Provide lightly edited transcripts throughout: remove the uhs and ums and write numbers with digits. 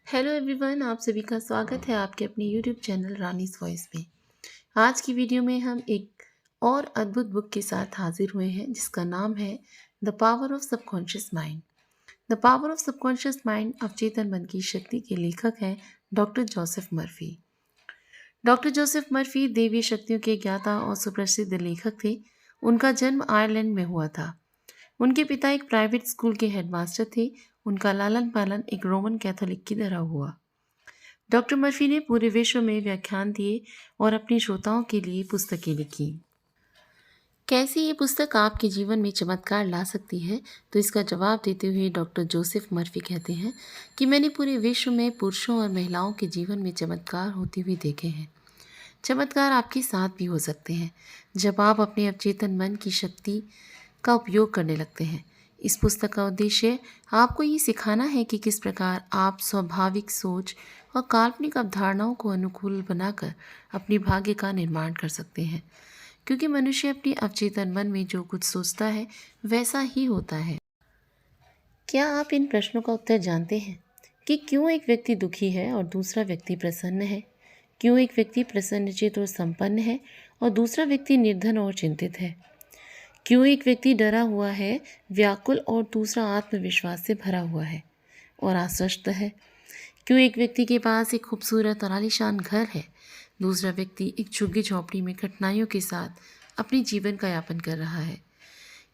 Hello everyone, आप सभी का स्वागत है आपके अपने यूट्यूब चैनल रानीस वॉइस में। आज की वीडियो में हम एक और अद्भुत बुक के साथ हाजिर हुए हैं जिसका नाम है the power of subconscious mind. The power of subconscious mind अवचेतन मन की शक्ति के लेखक हैं doctor Joseph Murphy. Doctor Joseph Murphy दैवीय शक्तियों के ज्ञाता और सुप्रसिद्ध लेखक थे। उनका जन्म आयरलैंड में हुआ था। उनके पिता एक प्राइवेट स्कूल के हेडमास्टर थे। उनका लालन पालन एक रोमन कैथोलिक की तरह हुआ। डॉक्टर मर्फी ने पूरे विश्व में व्याख्यान दिए और अपने श्रोताओं के लिए पुस्तकें लिखी। कैसे ये पुस्तक आपके जीवन में चमत्कार ला सकती है, तो इसका जवाब देते हुए डॉक्टर जोसेफ मर्फी कहते हैं कि मैंने पूरे विश्व में पुरुषों और महिलाओं के जीवन में चमत्कार होते हुए देखे हैं। चमत्कार आपके साथ भी हो सकते हैं जब आप अपने अवचेतन मन की शक्ति का उपयोग करने लगते हैं। इस पुस्तक का उद्देश्य आपको ये सिखाना है कि किस प्रकार आप स्वाभाविक सोच और काल्पनिक अवधारणाओं को अनुकूल बनाकर अपने भाग्य का निर्माण कर सकते हैं, क्योंकि मनुष्य अपने अवचेतन मन में जो कुछ सोचता है वैसा ही होता है। क्या आप इन प्रश्नों का उत्तर जानते हैं कि क्यों एक व्यक्ति दुखी है और दूसरा व्यक्ति प्रसन्न है? क्यों एक व्यक्ति प्रसन्नचित्त और संपन्न है और दूसरा व्यक्ति निर्धन और चिंतित है? क्यों एक व्यक्ति डरा हुआ है, व्याकुल, और दूसरा आत्मविश्वास से भरा हुआ है और आश्वस्त है? क्यों एक व्यक्ति के पास एक खूबसूरत और आलीशान घर है, दूसरा व्यक्ति एक झुग्गी झोंपड़ी में कठिनाइयों के साथ अपने जीवन का यापन कर रहा है?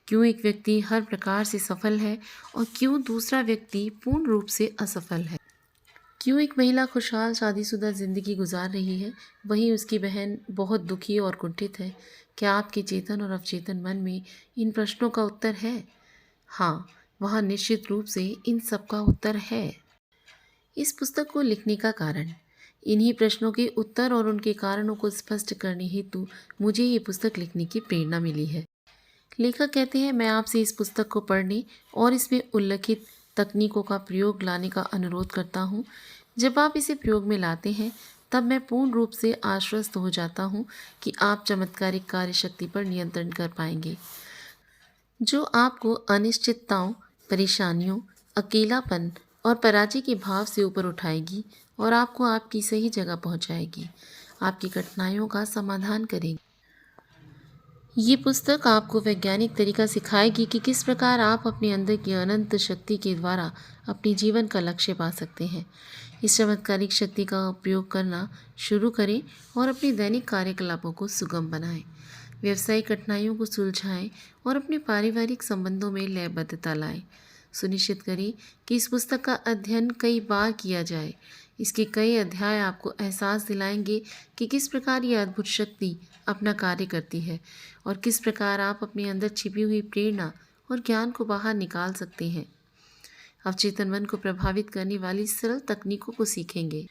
क्यों एक व्यक्ति हर प्रकार से सफल है और क्यों दूसरा व्यक्ति पूर्ण रूप से असफल है? क्यों एक महिला खुशहाल शादीशुदा ज़िंदगी गुजार रही है, वहीं उसकी बहन बहुत दुखी और कुंठित है? क्या आपके चेतन और अवचेतन मन में इन प्रश्नों का उत्तर है? हाँ, वहाँ निश्चित रूप से इन सब का उत्तर है। इस पुस्तक को लिखने का कारण, इन्हीं प्रश्नों के उत्तर और उनके कारणों को स्पष्ट करने हेतु मुझे ये पुस्तक लिखने की प्रेरणा मिली है। लेखक कहते हैं, मैं आपसे इस पुस्तक को पढ़ने और इसमें उल्लिखित तकनीकों का प्रयोग लाने का अनुरोध करता हूँ। जब आप इसे प्रयोग में लाते हैं तब मैं पूर्ण रूप से आश्वस्त हो जाता हूँ कि आप चमत्कारिक कार्यशक्ति पर नियंत्रण कर पाएंगे, जो आपको अनिश्चितताओं, परेशानियों, अकेलापन और पराजय के भाव से ऊपर उठाएगी और आपको आपकी सही जगह पहुँचाएगी, आपकी कठिनाइयों का समाधान करेगी। ये पुस्तक आपको वैज्ञानिक तरीका सिखाएगी कि किस प्रकार आप अपने अंदर की अनंत शक्ति के द्वारा अपने जीवन का लक्ष्य पा सकते हैं। इस चमत्कारिक शक्ति का उपयोग करना शुरू करें और अपने दैनिक कार्यकलापों को सुगम बनाएं, व्यावसायिक कठिनाइयों को सुलझाएं और अपने पारिवारिक संबंधों में लयबद्धता लाएं। सुनिश्चित करें कि इस पुस्तक का अध्ययन कई बार किया जाए। इसके कई अध्याय आपको एहसास दिलाएंगे कि किस प्रकार यह अद्भुत शक्ति अपना कार्य करती है और किस प्रकार आप अपने अंदर छिपी हुई प्रेरणा और ज्ञान को बाहर निकाल सकते हैं। अवचेतन मन को प्रभावित करने वाली सरल तकनीकों को सीखेंगे।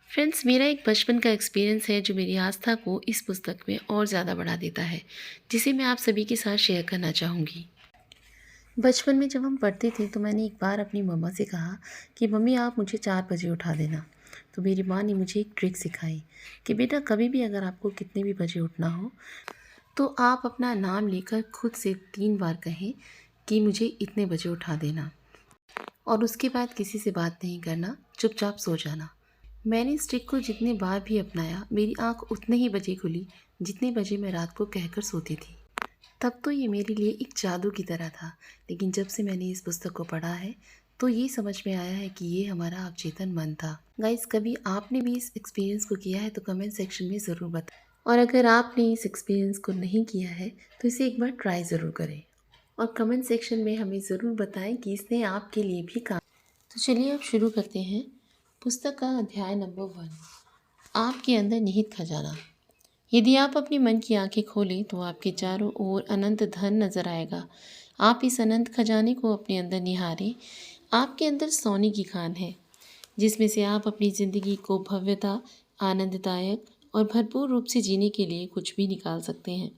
फ्रेंड्स, मेरा एक बचपन का एक्सपीरियंस है जो मेरी आस्था को इस पुस्तक में और ज़्यादा बढ़ा देता है, जिसे मैं आप सभी के साथ शेयर करना चाहूँगी। बचपन में जब हम पढ़ते थे तो मैंने एक बार अपनी मम्मा से कहा कि मम्मी आप मुझे 4 बजे उठा देना। तो मेरी माँ ने मुझे एक ट्रिक सिखाई कि बेटा कभी भी अगर आपको कितने भी बजे उठना हो तो आप अपना नाम लेकर खुद से 3 बार कहें कि मुझे इतने बजे उठा देना, और उसके बाद किसी से बात नहीं करना, चुपचाप सो जाना। मैंने इस ट्रिक को जितने बार भी अपनाया मेरी आँख उतने ही बजे खुली जितने बजे मैं रात को कहकर सोती थी। तब तो ये मेरे लिए एक जादू की तरह था, लेकिन जब से मैंने इस पुस्तक को पढ़ा है तो ये समझ में आया है कि ये हमारा अवचेतन मन था। गाइस, कभी आपने भी इस एक्सपीरियंस को किया है तो कमेंट सेक्शन में ज़रूर बताएं, और अगर आपने इस एक्सपीरियंस को नहीं किया है तो इसे एक बार ट्राई ज़रूर करें और कमेंट सेक्शन में हमें ज़रूर बताएं कि इसने आपके लिए भी काम। तो चलिए अब शुरू करते हैं पुस्तक का अध्याय नंबर 1, आपके अंदर निहित खजाना। यदि आप अपने मन की आंखें खोलें तो आपके चारों ओर अनंत धन नजर आएगा। आप इस अनंत खजाने को अपने अंदर निहारें। आपके अंदर सोने की खान है, जिसमें से आप अपनी ज़िंदगी को भव्यता, आनंददायक और भरपूर रूप से जीने के लिए कुछ भी निकाल सकते हैं।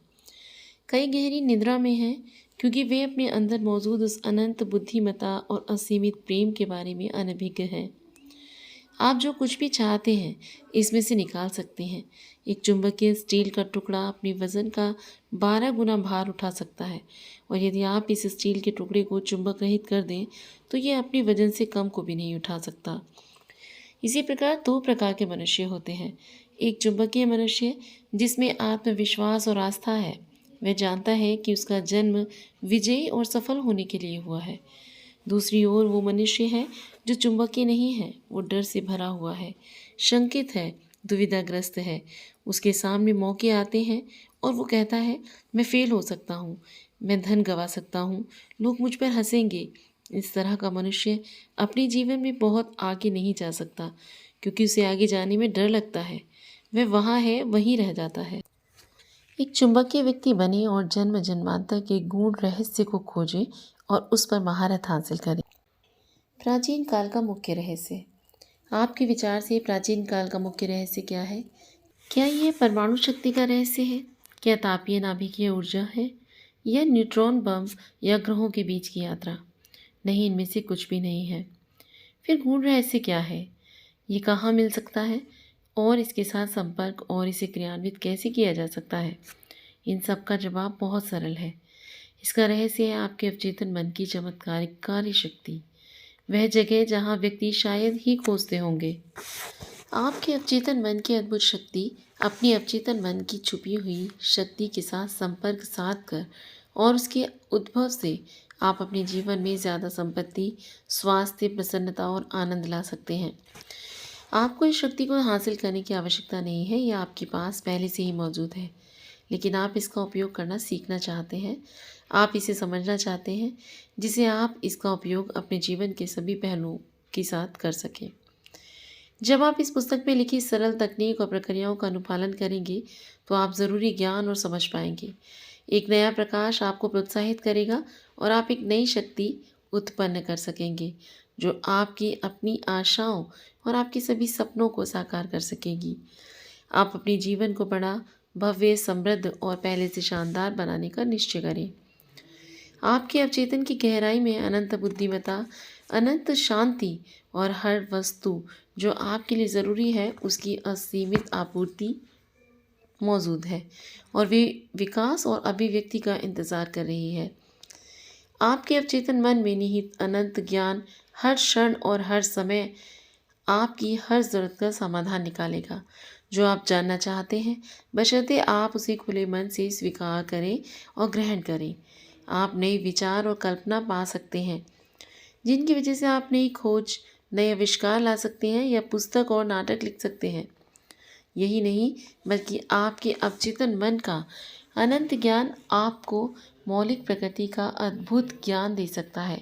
कई गहरी निद्रा में हैं क्योंकि वे अपने अंदर मौजूद उस अनंत बुद्धिमत्ता और असीमित प्रेम के बारे में अनभिज्ञ हैं। आप जो कुछ भी चाहते हैं इसमें से निकाल सकते हैं। एक चुंबकीय स्टील का टुकड़ा अपने वजन का 12 गुना भार उठा सकता है, और यदि आप इस स्टील के टुकड़े को चुंबक रहित कर दें तो ये अपने वजन से कम को भी नहीं उठा सकता। इसी प्रकार दो प्रकार के मनुष्य होते हैं। एक चुंबकीय मनुष्य जिसमें आत्मविश्वास और आस्था है, वह जानता है कि उसका जन्म विजयी और सफल होने के लिए हुआ है। दूसरी ओर वो मनुष्य है जो चुंबकीय नहीं है, वो डर से भरा हुआ है, शंकित है, दुविधाग्रस्त है। उसके सामने मौके आते हैं और वो कहता है, मैं फेल हो सकता हूँ, मैं धन गंवा सकता हूँ, लोग मुझ पर हंसेंगे। इस तरह का मनुष्य अपने जीवन में बहुत आगे नहीं जा सकता, क्योंकि उसे आगे जाने में डर लगता है। वह वहाँ है वहीं रह जाता है। एक चुंबकीय व्यक्ति बने और जन्म जन्मांतर के गूढ़ रहस्य को खोजे और उस पर महारत हासिल करे। प्राचीन काल का मुख्य रहस्य। आपके विचार से प्राचीन काल का मुख्य रहस्य क्या है? क्या यह परमाणु शक्ति का रहस्य है? क्या तापीय नाभिकीय ऊर्जा है? या न्यूट्रॉन बम या ग्रहों के बीच की यात्रा? नहीं, इनमें से कुछ भी नहीं है। फिर गूढ़ रहस्य क्या है? ये कहाँ मिल सकता है और इसके साथ संपर्क और इसे क्रियान्वित कैसे किया जा सकता है? इन सब का जवाब बहुत सरल है। इसका रहस्य है आपके अवचेतन मन की चमत्कारिक कार्य शक्ति, वह जगह जहाँ व्यक्ति शायद ही खोजते होंगे। आपके अवचेतन मन की अद्भुत शक्ति अपनी अवचेतन मन की छुपी हुई शक्ति के साथ संपर्क साध कर और उसके उद्भव से आप अपने जीवन में ज़्यादा संपत्ति, स्वास्थ्य, प्रसन्नता और आनंद ला सकते हैं। आपको इस शक्ति को हासिल करने की आवश्यकता नहीं है, यह आपके पास पहले से ही मौजूद है, लेकिन आप इसका उपयोग करना सीखना चाहते हैं। आप इसे समझना चाहते हैं, जिसे आप इसका उपयोग अपने जीवन के सभी पहलुओं के साथ कर सकें। जब आप इस पुस्तक में लिखी सरल तकनीक और प्रक्रियाओं का अनुपालन करेंगे तो आप ज़रूरी ज्ञान और समझ पाएंगे। एक नया प्रकाश आपको प्रोत्साहित करेगा और आप एक नई शक्ति उत्पन्न कर सकेंगे जो आपकी अपनी आशाओं और आपके सभी सपनों को साकार कर सकेगी। आप अपने जीवन को बड़ा, भव्य, समृद्ध और पहले से शानदार बनाने का निश्चय करें। आपके अवचेतन की गहराई में अनंत बुद्धिमत्ता, अनंत शांति और हर वस्तु जो आपके लिए ज़रूरी है उसकी असीमित आपूर्ति मौजूद है और वे विकास और अभिव्यक्ति का इंतज़ार कर रही है। आपके अवचेतन मन में निहित अनंत ज्ञान हर क्षण और हर समय आपकी हर ज़रूरत का समाधान निकालेगा। जो आप जानना चाहते हैं, बशर्ते आप उसे खुले मन से स्वीकार करें और ग्रहण करें। आप नए विचार और कल्पना पा सकते हैं, जिनकी वजह से आप नई खोज, नए आविष्कार ला सकते हैं या पुस्तक और नाटक लिख सकते हैं। यही नहीं, बल्कि आपके अवचेतन मन का अनंत ज्ञान आपको मौलिक प्रकृति का अद्भुत ज्ञान दे सकता है।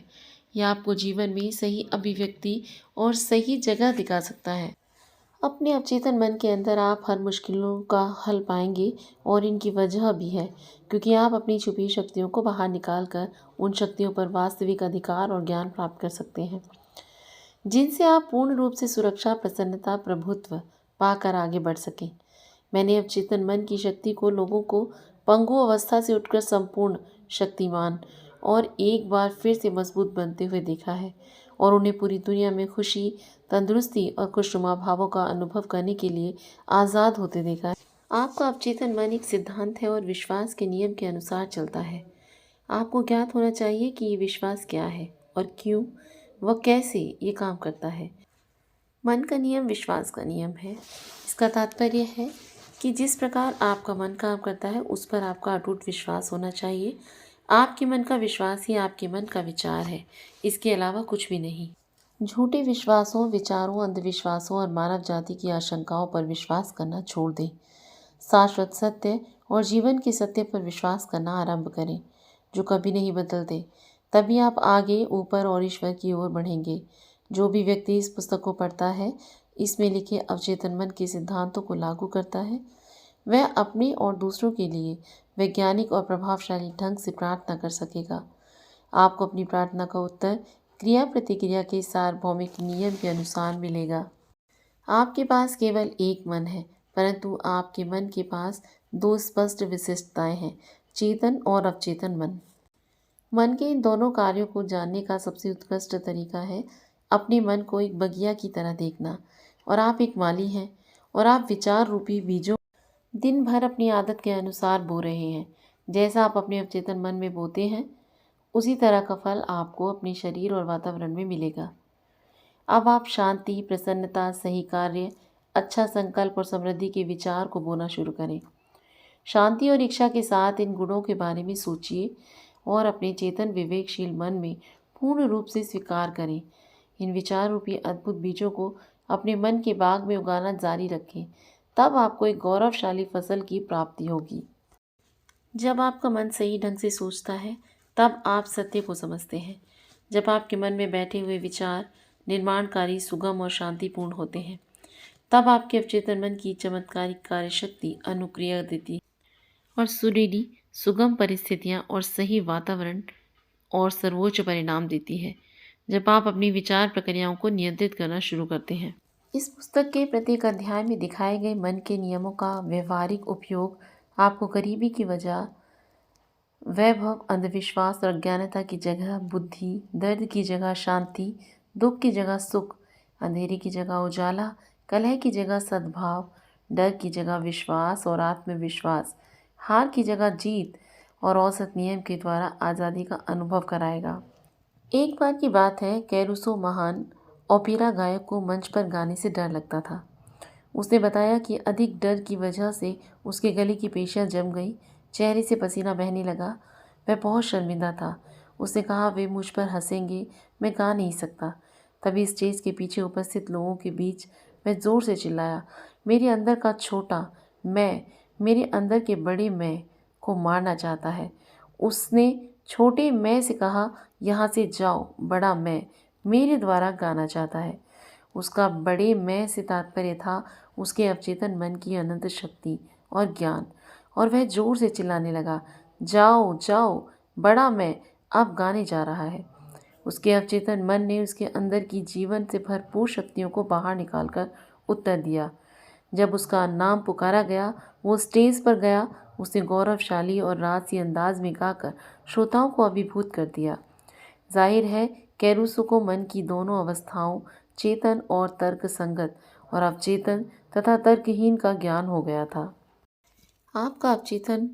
यह आपको जीवन में सही अभिव्यक्ति और सही जगह दिखा सकता है। अपने अवचेतन मन के अंदर आप हर मुश्किलों का हल पाएंगे और इनकी वजह भी है, क्योंकि आप अपनी छुपी शक्तियों को बाहर निकाल कर उन शक्तियों पर वास्तविक अधिकार और ज्ञान प्राप्त कर सकते हैं, जिनसे आप पूर्ण रूप से सुरक्षा, प्रसन्नता, प्रभुत्व पाकर आगे बढ़ सकें। मैंने अवचेतन मन की शक्ति को लोगों को पंगु अवस्था से उठकर संपूर्ण, शक्तिमान और एक बार फिर से मजबूत बनते हुए देखा है और उन्हें पूरी दुनिया में खुशी, तंदुरुस्ती और खुशनुमा भावों का अनुभव करने के लिए आज़ाद होते देखा है। आपका अवचेतन मन एक सिद्धांत है और विश्वास के नियम के अनुसार चलता है। आपको ज्ञात होना चाहिए कि ये विश्वास क्या है और क्यों, वह कैसे ये काम करता है। मन का नियम विश्वास का नियम है। इसका तात्पर्य है कि जिस प्रकार आपका मन काम करता है उस पर आपका अटूट विश्वास होना चाहिए। आपके मन का विश्वास ही आपके मन का विचार है, इसके अलावा कुछ भी नहीं। झूठे विश्वासों, विचारों, अंधविश्वासों और मानव जाति की आशंकाओं पर विश्वास करना छोड़ दें। शाश्वत सत्य और जीवन के सत्य पर विश्वास करना आरंभ करें, जो कभी नहीं बदलते। तभी आप आगे, ऊपर और ईश्वर की ओर बढ़ेंगे। जो भी व्यक्ति इस पुस्तक को पढ़ता है, इसमें लिखे अवचेतन मन के सिद्धांतों को लागू करता है, वह अपने और दूसरों के लिए वैज्ञानिक और प्रभावशाली ढंग से प्रार्थना कर सकेगा। आपको अपनी प्रार्थना का उत्तर क्रिया प्रतिक्रिया के सार्वभौमिक नियम के अनुसार मिलेगा। आपके पास केवल एक मन है, परंतु आपके मन के पास दो स्पष्ट विशिष्टताएं हैं, चेतन और अवचेतन मन। मन के इन दोनों कार्यों को जानने का सबसे उत्कृष्ट तरीका है अपने मन को एक बगिया की तरह देखना और आप एक माली हैं और आप विचार रूपी बीजों दिन भर अपनी आदत के अनुसार बो रहे हैं। जैसा आप अपने अवचेतन मन में बोते हैं उसी तरह का फल आपको अपने शरीर और वातावरण में मिलेगा। अब आप शांति, प्रसन्नता, सही कार्य, अच्छा संकल्प और समृद्धि के विचार को बोना शुरू करें। शांति और इच्छा के साथ इन गुणों के बारे में सोचिए और अपने चेतन विवेकशील मन में पूर्ण रूप से स्वीकार करें। इन विचार रूपी अद्भुत बीजों को अपने मन के बाग में उगाना जारी रखें, तब आपको एक गौरवशाली फसल की प्राप्ति होगी। जब आपका मन सही ढंग से सोचता है तब आप सत्य को समझते हैं। जब आपके मन में बैठे हुए विचार निर्माणकारी, सुगम और शांतिपूर्ण होते हैं तब आपके अवचेतन मन की चमत्कारिक कार्यशक्ति अनुक्रिया देती है और सुरीली सुगम परिस्थितियां और सही वातावरण और सर्वोच्च परिणाम देती है जब आप अपनी विचार प्रक्रियाओं को नियंत्रित करना शुरू करते हैं। इस पुस्तक के प्रत्येक अध्याय में दिखाए गए मन के नियमों का व्यवहारिक उपयोग आपको गरीबी की वजह, वैभव, अंधविश्वास और अज्ञानता की जगह बुद्धि, दर्द की जगह शांति, दुख की जगह सुख, अंधेरे की जगह उजाला, कलह की जगह सद्भाव, डर की जगह विश्वास और आत्मविश्वास, हार की जगह जीत और औसत नियम के द्वारा आज़ादी का अनुभव कराएगा। एक बार की बात है, कैरुसो महान ओपेरा गायक को मंच पर गाने से डर लगता था। उसने बताया कि अधिक डर की वजह से उसके गले की पेशियां जम गई, चेहरे से पसीना बहने लगा। वह बहुत शर्मिंदा था। उसने कहा, वे मुझ पर हंसेंगे, मैं गा नहीं सकता। तभी स्टेज के पीछे उपस्थित लोगों के बीच वह जोर से चिल्लाया, मेरे अंदर का छोटा मैं मेरे अंदर के बड़े मैं को मारना चाहता है। उसने छोटे मैं से कहा, यहाँ से जाओ, बड़ा मैं मेरे द्वारा गाना चाहता है। उसका बड़े मैं से तात्पर्य था उसके अवचेतन मन की अनंत शक्ति और ज्ञान, और वह जोर से चिल्लाने लगा, जाओ जाओ, बड़ा मैं अब गाने जा रहा है। उसके अवचेतन मन ने उसके अंदर की जीवन से भरपूर शक्तियों को बाहर निकालकर उत्तर दिया। जब उसका नाम पुकारा गया, वो स्टेज पर गया। उसने गौरवशाली और राजसी अंदाज में गाकर श्रोताओं को अभिभूत कर दिया। जाहिर है, कैरुसो को मन की दोनों अवस्थाओं, चेतन और तर्क संगत और अवचेतन तथा तर्कहीन का ज्ञान हो गया था। आपका अवचेतन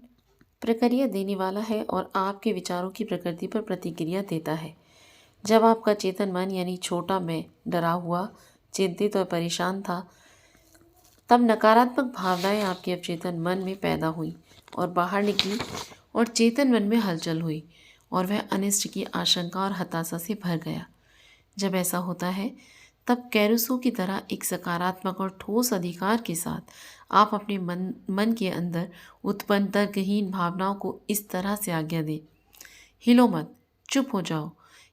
प्रक्रिया देने वाला है और आपके विचारों की प्रकृति पर प्रतिक्रिया देता है। जब आपका चेतन मन यानी छोटा मैं डरा हुआ, चिंतित और परेशान था, तब नकारात्मक भावनाएं आपके अवचेतन मन में पैदा हुई और बाहर निकली और चेतन मन में हलचल हुई और वह अनिष्ट की आशंका और हताशा से भर गया। जब ऐसा होता है तब कैरुसो की तरह एक सकारात्मक और ठोस अधिकार के साथ आप अपने मन के अंदर उत्पन्न तर्कहीन भावनाओं को इस तरह से आज्ञा दें, हिलो मत, चुप हो जाओ,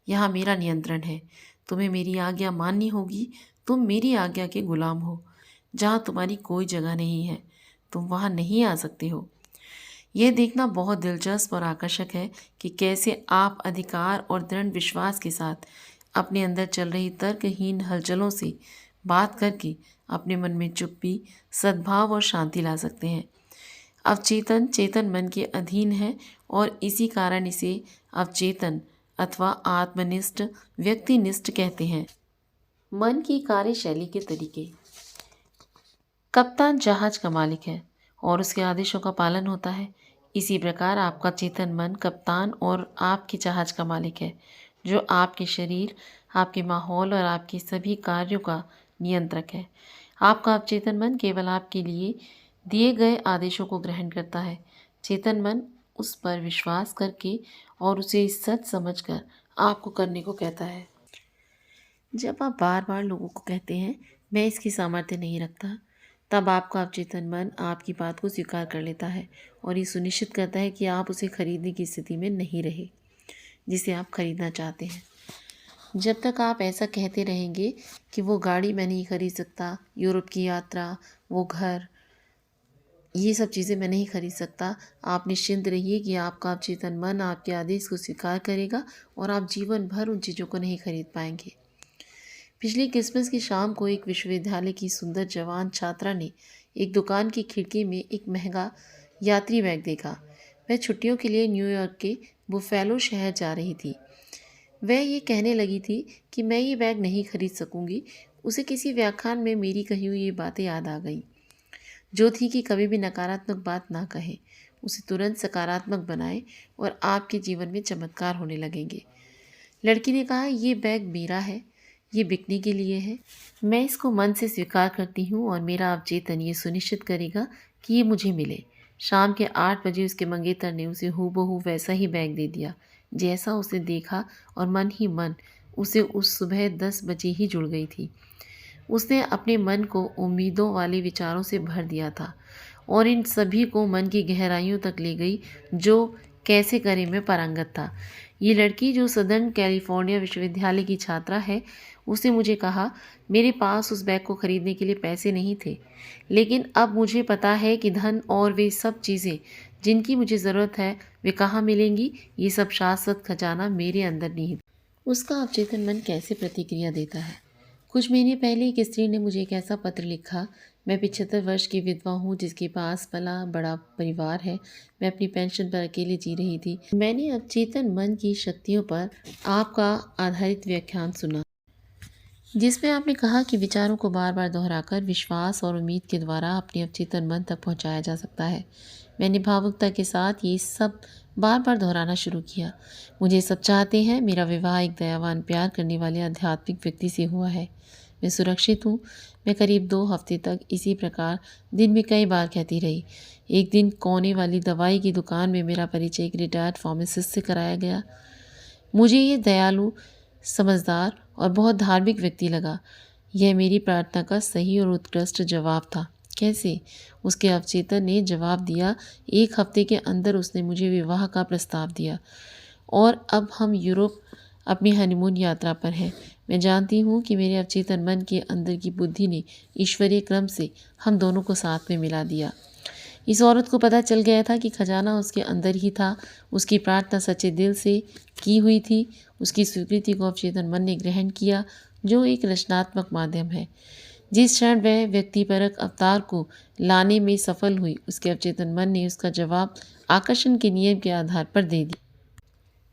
यहाँ मेरा नियंत्रण है, तुम्हें मेरी आज्ञा माननी होगी, तुम मेरी आज्ञा के गुलाम हो। जहाँ तुम्हारी कोई जगह नहीं है तुम वहाँ नहीं आ सकते हो। यह देखना बहुत दिलचस्प और आकर्षक है कि कैसे आप अधिकार और दृढ़ विश्वास के साथ अपने अंदर चल रही तर्कहीन हलचलों से बात करके अपने मन में चुप्पी, सद्भाव और शांति ला सकते हैं। अवचेतन चेतन मन के अधीन है और इसी कारण इसे अवचेतन अथवा आत्मनिष्ठ, व्यक्तिनिष्ठ कहते हैं। मन की कार्यशैली के तरीके। कप्तान जहाज का मालिक है और उसके आदेशों का पालन होता है। इसी प्रकार आपका चेतन मन कप्तान और आपके जहाज का मालिक है, जो आपके शरीर, आपके माहौल और आपके सभी कार्यों का नियंत्रक है। आपका अवचेतन मन केवल आपके लिए दिए गए आदेशों को ग्रहण करता है। चेतन मन उस पर विश्वास करके और उसे सच समझकर आपको करने को कहता है। जब आप बार बार लोगों को कहते हैं, मैं इसकी सामर्थ्य नहीं रखता, तब आपका अवचेतन मन आपकी बात को स्वीकार कर लेता है और ये सुनिश्चित करता है कि आप उसे खरीदने की स्थिति में नहीं रहे जिसे आप खरीदना चाहते हैं। जब तक आप ऐसा कहते रहेंगे कि वो गाड़ी मैं नहीं खरीद सकता, यूरोप की यात्रा, वो घर, ये सब चीज़ें मैं नहीं खरीद सकता, आप निश्चिंत रहिए कि आपका अवचेतन मन आपके आदेश को स्वीकार करेगा और आप जीवन भर उन चीज़ों को नहीं खरीद पाएंगे। पिछली क्रिसमस की शाम को एक विश्वविद्यालय की सुंदर जवान छात्रा ने एक दुकान की खिड़की में एक महंगा यात्री बैग देखा। वह छुट्टियों के लिए न्यूयॉर्क के बुफेलो शहर जा रही थी। वह ये कहने लगी थी कि मैं ये बैग नहीं खरीद सकूंगी। उसे किसी व्याख्यान में मेरी कही हुई ये बातें याद आ गई, जो थी कि कभी भी नकारात्मक बात ना कहे, उसे तुरंत सकारात्मक बनाए और आपके जीवन में चमत्कार होने लगेंगे। लड़की ने कहा, ये बैग मेरा है, ये बिकने के लिए है। मैं इसको मन से स्वीकार करती हूँ और मेरा अवचेतन ये सुनिश्चित करेगा कि ये मुझे मिले। शाम के 8 बजे उसके मंगेतर ने उसे हूबहू वैसा ही बैग दे दिया जैसा उसे देखा, और मन ही मन उसे उस सुबह 10 बजे ही जुड़ गई थी। उसने अपने मन को उम्मीदों वाले विचारों से भर दिया था और इन सभी को मन की गहराइयों तक ले गई, जो कैसे करें में पारंगत था। ये लड़की, जो सदर्न कैलिफोर्निया विश्वविद्यालय की छात्रा है, उसने मुझे कहा, मेरे पास उस बैग को खरीदने के लिए पैसे नहीं थे, लेकिन अब मुझे पता है कि धन और वे सब चीज़ें जिनकी मुझे ज़रूरत है वे कहाँ मिलेंगी। ये सब शाश्वत खजाना मेरे अंदर निहित। उसका अवचेतन मन कैसे प्रतिक्रिया देता है। कुछ महीने पहले एक स्त्री ने मुझे एक ऐसा पत्र लिखा, मैं 75 वर्ष की विधवा हूँ जिसके पास पला बड़ा परिवार है। मैं अपनी पेंशन पर अकेले जी रही थी। मैंने अवचेतन मन की शक्तियों पर आपका आधारित व्याख्यान सुना, जिसमें आपने कहा कि विचारों को बार बार दोहराकर विश्वास और उम्मीद के द्वारा अपने अवचेतन मन तक पहुंचाया जा सकता है। मैंने भावुकता के साथ ये सब बार बार दोहराना शुरू किया। मुझे सब चाहते हैं। मेरा विवाह एक दयावान, प्यार करने वाले आध्यात्मिक व्यक्ति से हुआ है। मैं सुरक्षित हूँ। मैं करीब 2 हफ्ते तक इसी प्रकार दिन में कई बार कहती रही। एक दिन कोने वाली दवाई की दुकान में मेरा परिचय एक रिटायर्ड फार्मासिस्ट से कराया गया। मुझे ये दयालु, समझदार और बहुत धार्मिक व्यक्ति लगा। यह मेरी प्रार्थना का सही और उत्कृष्ट जवाब था। कैसे? उसके अवचेतन ने जवाब दिया। 1 हफ्ते के अंदर उसने मुझे विवाह का प्रस्ताव दिया और अब हम यूरोप अपनी हनीमून यात्रा पर हैं। मैं जानती हूँ कि मेरे अवचेतन मन के अंदर की बुद्धि ने ईश्वरीय क्रम से हम दोनों को साथ में मिला दिया। इस औरत को पता चल गया था कि खजाना उसके अंदर ही था। उसकी प्रार्थना सच्चे दिल से की हुई थी। उसकी स्वीकृति को अवचेतन मन ने ग्रहण किया, जो एक रचनात्मक माध्यम है। जिस क्षण वह व्यक्तिपरक अवतार को लाने में सफल हुई, उसके अवचेतन मन ने उसका जवाब आकर्षण के नियम के आधार पर दे दिया।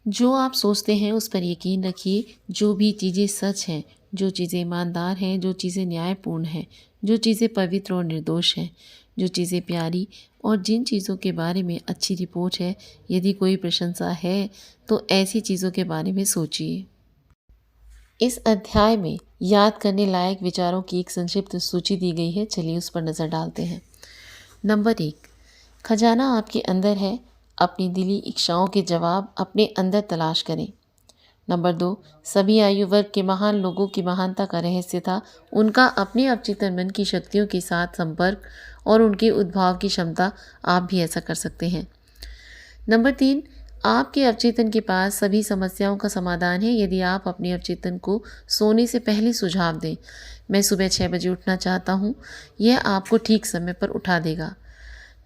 जो आप सोचते हैं उस पर यकीन रखिए। जो भी चीज़ें सच हैं, जो चीज़ें ईमानदार हैं, जो चीज़ें न्यायपूर्ण हैं, जो चीज़ें पवित्र और निर्दोष हैं, जो चीज़ें प्यारी और जिन चीज़ों के बारे में अच्छी रिपोर्ट है, यदि कोई प्रशंसा है तो ऐसी चीज़ों के बारे में सोचिए। इस अध्याय में याद करने लायक विचारों की एक संक्षिप्त सूची दी गई है। चलिए उस पर नज़र डालते हैं। नंबर 1, खजाना आपके अंदर है। अपनी दिली इच्छाओं के जवाब अपने अंदर तलाश करें। नंबर 2, सभी आयु वर्ग के महान लोगों की महानता का रहस्य था उनका अपने अवचेतन मन की शक्तियों के साथ संपर्क और उनके उद्भाव की क्षमता। आप भी ऐसा कर सकते हैं। नंबर 3, आपके अवचेतन के पास सभी समस्याओं का समाधान है यदि आप अपने अवचेतन को सोने से पहले सुझाव दें। मैं सुबह 6 बजे उठना चाहता हूँ। यह आपको ठीक समय पर उठा देगा।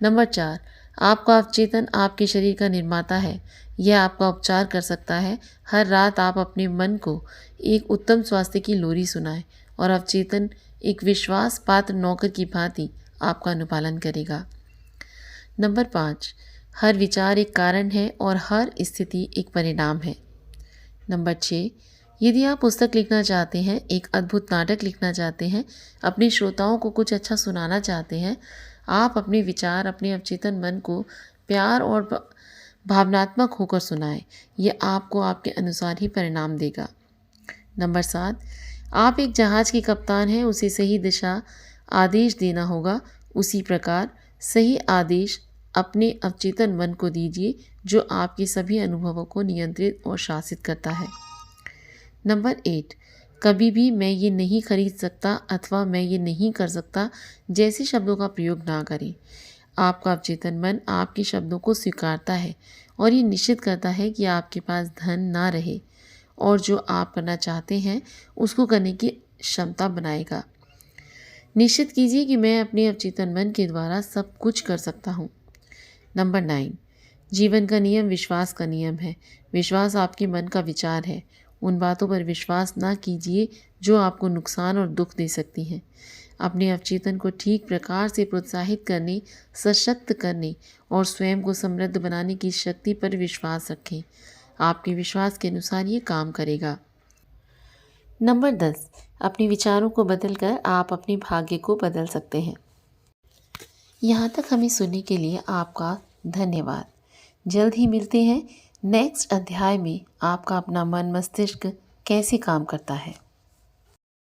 नंबर 4, आपका अवचेतन आपके शरीर का निर्माता है। यह आपका उपचार कर सकता है। हर रात आप अपने मन को एक उत्तम स्वास्थ्य की लोरी सुनाएं और अवचेतन एक विश्वास पात्र नौकर की भांति आपका अनुपालन करेगा। नंबर 5, हर विचार एक कारण है और हर स्थिति एक परिणाम है। नंबर 6, यदि आप पुस्तक लिखना चाहते हैं, एक अद्भुत नाटक लिखना चाहते हैं, अपने श्रोताओं को कुछ अच्छा सुनाना चाहते हैं, आप अपने विचार अपने अवचेतन मन को प्यार और भावनात्मक होकर सुनाएं। यह आपको आपके अनुसार ही परिणाम देगा। नंबर 7, आप एक जहाज के कप्तान हैं। उसे सही दिशा आदेश देना होगा। उसी प्रकार सही आदेश अपने अवचेतन मन को दीजिए, जो आपके सभी अनुभवों को नियंत्रित और शासित करता है। नंबर 8, कभी भी मैं ये नहीं खरीद सकता अथवा मैं ये नहीं कर सकता जैसे शब्दों का प्रयोग ना करें। आपका अवचेतन मन आपके शब्दों को स्वीकारता है और ये निश्चित करता है कि आपके पास धन ना रहे, और जो आप करना चाहते हैं उसको करने की क्षमता बनाएगा। निश्चित कीजिए कि मैं अपने अवचेतन मन के द्वारा सब कुछ कर सकता हूँ। नंबर 9, जीवन का नियम विश्वास का नियम है। विश्वास आपके मन का विचार है। उन बातों पर विश्वास ना कीजिए जो आपको नुकसान और दुख दे सकती हैं। अपने अवचेतन को ठीक प्रकार से प्रोत्साहित करने, सशक्त करने और स्वयं को समृद्ध बनाने की शक्ति पर विश्वास रखें। आपके विश्वास के अनुसार ये काम करेगा। नंबर 10, अपने विचारों को बदलकर आप अपने भाग्य को बदल सकते हैं। यहाँ तक हमें सुनने के लिए आपका धन्यवाद। जल्द ही मिलते हैं नेक्स्ट अध्याय में आपका अपना मन मस्तिष्क कैसे काम करता है।